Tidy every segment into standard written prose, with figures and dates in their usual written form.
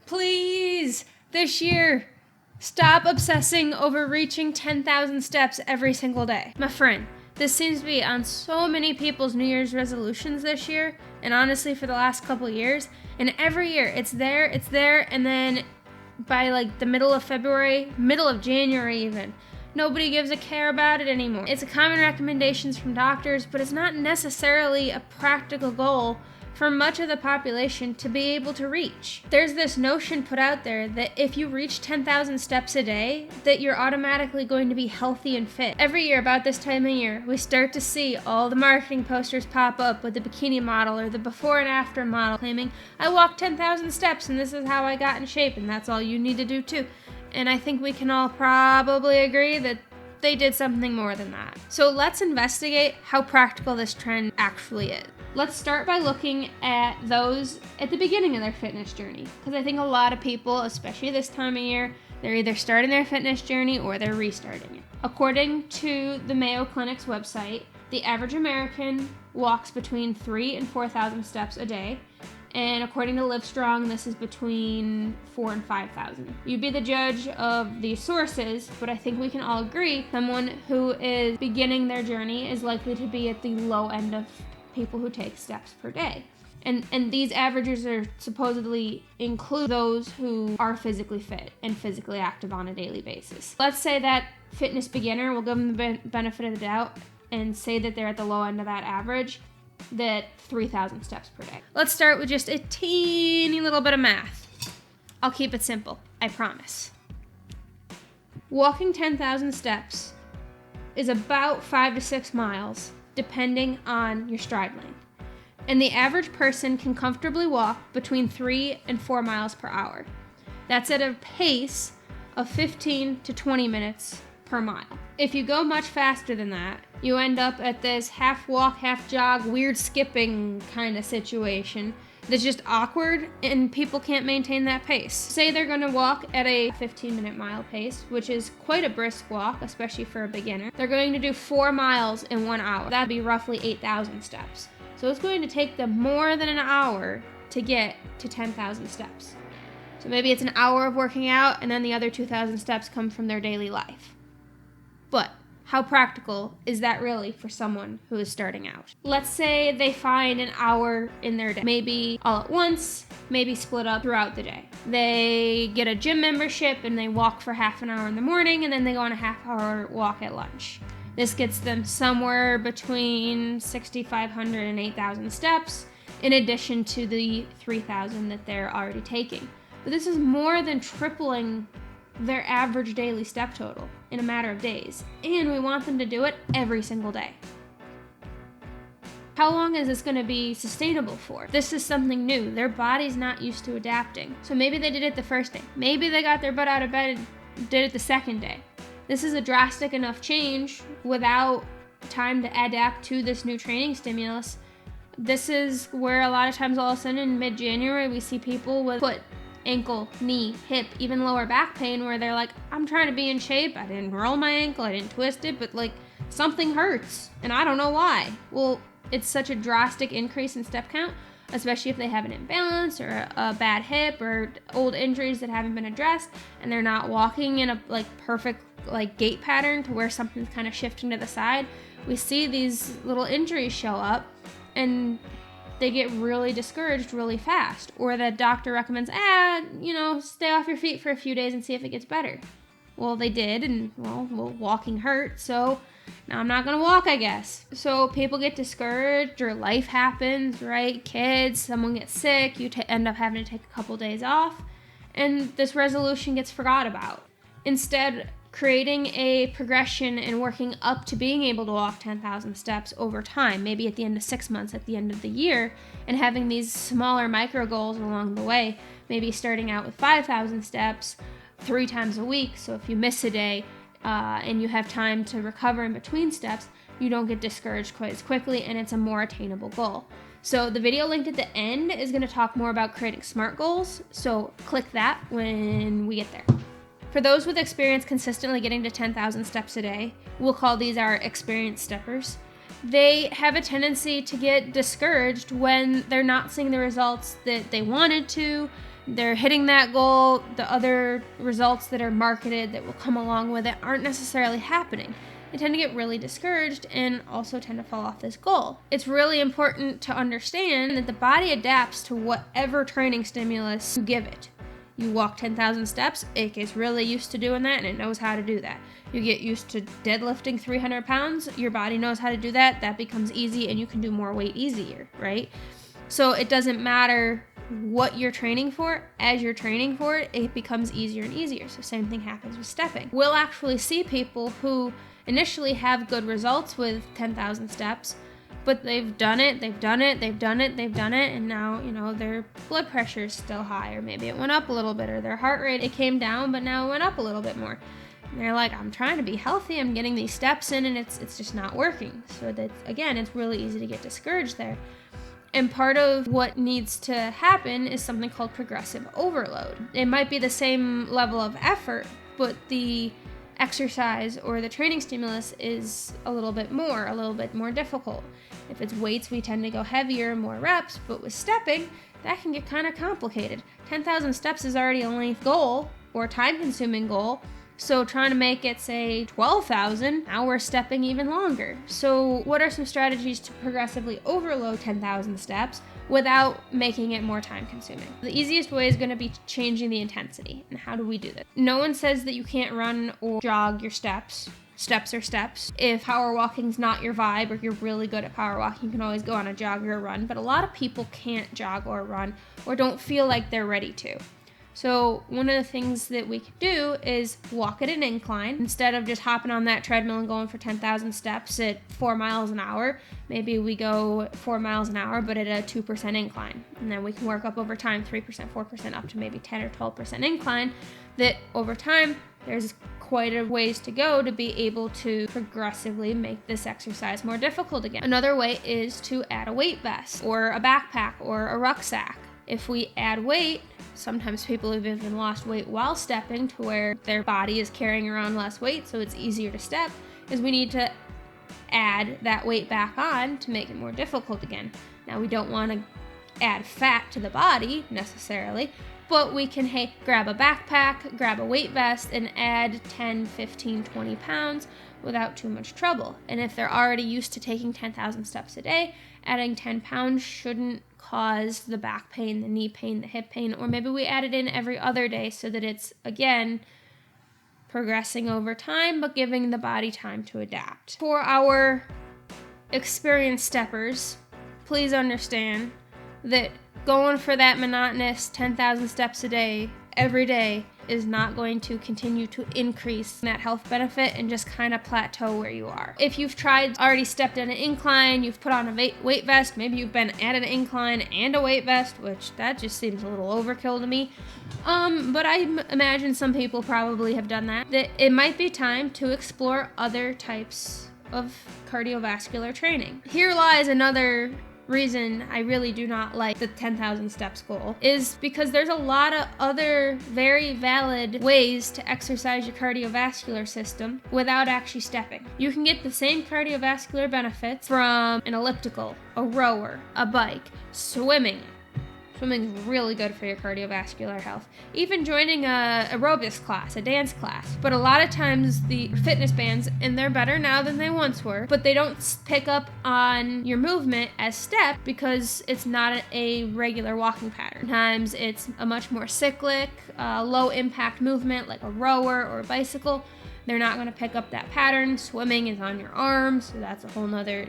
Please, this year, stop obsessing over reaching 10,000 steps every single day. My friend, this seems to be on so many people's New Year's resolutions this year, and honestly for the last couple years, and every year it's there, and then by like the middle of February, middle of January even, nobody gives a care about it anymore. It's a common recommendations from doctors, but it's not necessarily a practical goal for much of the population to be able to reach. There's this notion put out there that if you reach 10,000 steps a day, that you're automatically going to be healthy and fit. Every year about this time of year, we start to see all the marketing posters pop up with the bikini model or the before and after model claiming, I walked 10,000 steps and this is how I got in shape and that's all you need to do too. And I think we can all probably agree that they did something more than that. So let's investigate how practical this trend actually is. Let's start by looking at those at the beginning of their fitness journey, because I think a lot of people, especially this time of year, they're either starting their fitness journey or they're restarting it. According to the Mayo Clinic's website, the average American walks between 3,000 and 4,000 steps a day, and according to Livestrong, this is between 4,000 and 5,000. You be the judge of these sources, but I think we can all agree someone who is beginning their journey is likely to be at the low end of people who take steps per day. And these averages are supposedly include those who are physically fit and physically active on a daily basis. Let's say that fitness beginner, will give them the benefit of the doubt and say that they're at the low end of that average, that 3,000 steps per day. Let's start with just a teeny little bit of math. I'll keep it simple, I promise. Walking 10,000 steps is about 5 to 6 miles, depending on your stride length. And the average person can comfortably walk between 3 and 4 miles per hour. That's at a pace of 15 to 20 minutes per mile. If you go much faster than that, you end up at this half walk, half jog, weird skipping kind of situation that's just awkward and people can't maintain that pace. Say they're gonna walk at a 15-minute mile pace, which is quite a brisk walk, especially for a beginner. They're going to do 4 miles in 1 hour. That'd be roughly 8,000 steps. So it's going to take them more than an hour to get to 10,000 steps. So maybe it's an hour of working out and then the other 2,000 steps come from their daily life. But how practical is that really for someone who is starting out? Let's say they find an hour in their day, maybe all at once, maybe split up throughout the day. They get a gym membership and they walk for half an hour in the morning and then they go on a half-hour walk at lunch. This gets them somewhere between 6,500 and 8,000 steps, in addition to the 3,000 that they're already taking. But this is more than tripling their average daily step total in a matter of days, and we want them to do it every single day. How long is this going to be sustainable for? This is something new. Their body's not used to adapting. So maybe they did it the first day. Maybe they got their butt out of bed and did it the second day. This is a drastic enough change without time to adapt to this new training stimulus. This is where a lot of times all of a sudden in mid-January we see people with foot, ankle, knee, hip, even lower back pain where they're like, I'm trying to be in shape. I didn't roll my ankle, I didn't twist it, but like something hurts and I don't know why. Well, it's such a drastic increase in step count, especially if they have an imbalance or a bad hip or old injuries that haven't been addressed and they're not walking in a like perfect like gait pattern to where something's kind of shifting to the side. We see these little injuries show up and they get really discouraged really fast, or the doctor recommends, stay off your feet for a few days and see if it gets better. Well, they did, and walking hurt, so now I'm not gonna walk, I guess. So people get discouraged, or life happens, right? Kids, someone gets sick, you end up having to take a couple days off, and this resolution gets forgot about. Instead, creating a progression and working up to being able to walk 10,000 steps over time, maybe at the end of 6 months, at the end of the year, and having these smaller micro goals along the way, maybe starting out with 5,000 steps 3 times a week. So if you miss a day and you have time to recover in between steps, you don't get discouraged quite as quickly, and it's a more attainable goal. So the video linked at the end is going to talk more about creating SMART goals, so click that when we get there. For those with experience consistently getting to 10,000 steps a day, we'll call these our experienced steppers. They have a tendency to get discouraged when they're not seeing the results that they wanted to. they're hitting that goal, the other results that are marketed that will come along with it aren't necessarily happening. They tend to get really discouraged and also tend to fall off this goal. It's really important to understand that the body adapts to whatever training stimulus you give it. You walk 10,000 steps, it gets really used to doing that and it knows how to do that. You get used to deadlifting 300 pounds, your body knows how to do that, that becomes easy and you can do more weight easier, right? So it doesn't matter what you're training for. As you're training for it, it becomes easier and easier. So same thing happens with stepping. We'll actually see people who initially have good results with 10,000 steps, but they've done it, and now, their blood pressure is still high, or maybe it went up a little bit, or their heart rate, it came down, but now it went up a little bit more. And they're like, I'm trying to be healthy, I'm getting these steps in, and it's just not working. So that, again, it's really easy to get discouraged there. And part of what needs to happen is something called progressive overload. It might be the same level of effort, but the exercise or the training stimulus is a little bit more difficult. If it's weights, we tend to go heavier, more reps, but with stepping, that can get kind of complicated. 10,000 steps is already a length goal or time-consuming goal, so trying to make it, say, 12,000, now we're stepping even longer. So what are some strategies to progressively overload 10,000 steps without making it more time-consuming? The easiest way is going to be changing the intensity. And how do we do this? No one says that you can't run or jog your steps. Steps are steps. If power walking's not your vibe or you're really good at power walking, you can always go on a jog or a run. But a lot of people can't jog or run or don't feel like they're ready to. So one of the things that we can do is walk at an incline. Instead of just hopping on that treadmill and going for 10,000 steps at 4 miles an hour, maybe we go 4 miles an hour, but at a 2% incline. And then we can work up over time, 3%, 4%, up to maybe 10 or 12% incline. That over time, there's quite a ways to go to be able to progressively make this exercise more difficult again. Another way is to add a weight vest or a backpack or a rucksack. If we add weight, sometimes people have even lost weight while stepping to where their body is carrying around less weight, so it's easier to step, is we need to add that weight back on to make it more difficult again. Now, we don't want to add fat to the body necessarily, but we can, grab a backpack, grab a weight vest, and add 10, 15, 20 pounds without too much trouble. And if they're already used to taking 10,000 steps a day, adding 10 pounds shouldn't cause the back pain, the knee pain, the hip pain, or maybe we add it in every other day so that it's, again, progressing over time, but giving the body time to adapt. For our experienced steppers, please understand that going for that monotonous 10,000 steps a day, every day, is not going to continue to increase that health benefit and just kind of plateau where you are. If you've already stepped on an incline, you've put on a weight vest, maybe you've been at an incline and a weight vest, which that just seems a little overkill to me. But I imagine some people probably have done that. That it might be time to explore other types of cardiovascular training. Here lies another reason I really do not like the 10,000 steps goal, is because there's a lot of other very valid ways to exercise your cardiovascular system without actually stepping. You can get the same cardiovascular benefits from an elliptical, a rower, a bike, swimming. Swimming is really good for your cardiovascular health. Even joining a aerobics class, a dance class. But a lot of times the fitness bands, and they're better now than they once were, but they don't pick up on your movement as step because it's not a regular walking pattern. Sometimes it's a much more cyclic, low impact movement like a rower or a bicycle. They're not going to pick up that pattern. Swimming is on your arms, so that's a whole nother,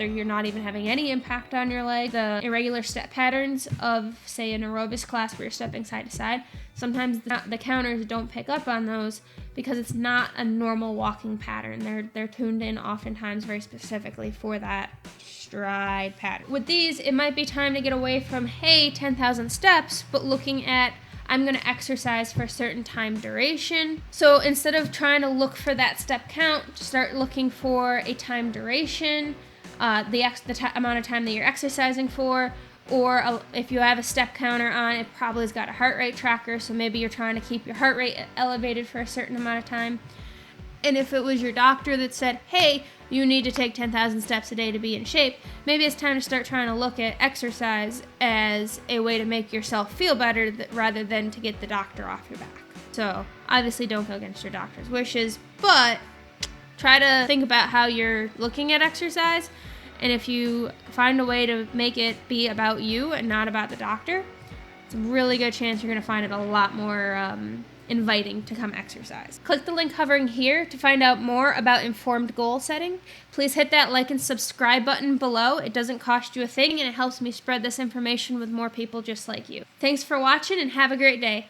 you're not even having any impact on your leg. The irregular step patterns of, say, an aerobics class where you're stepping side to side, sometimes the counters don't pick up on those because it's not a normal walking pattern. They're tuned in oftentimes very specifically for that stride pattern. With these, it might be time to get away from, 10,000 steps, but looking at, I'm going to exercise for a certain time duration. So instead of trying to look for that step count, start looking for a time duration, the amount of time that you're exercising for, or if you have a step counter on, it probably has got a heart rate tracker, so maybe you're trying to keep your heart rate elevated for a certain amount of time. And if it was your doctor that said, hey, you need to take 10,000 steps a day to be in shape, maybe it's time to start trying to look at exercise as a way to make yourself feel better rather than to get the doctor off your back. So obviously don't go against your doctor's wishes, but try to think about how you're looking at exercise. And if you find a way to make it be about you and not about the doctor, it's a really good chance you're going to find it a lot more inviting to come exercise. Click the link hovering here to find out more about informed goal setting. Please hit that like and subscribe button below. It doesn't cost you a thing, and it helps me spread this information with more people just like you. Thanks for watching, and have a great day.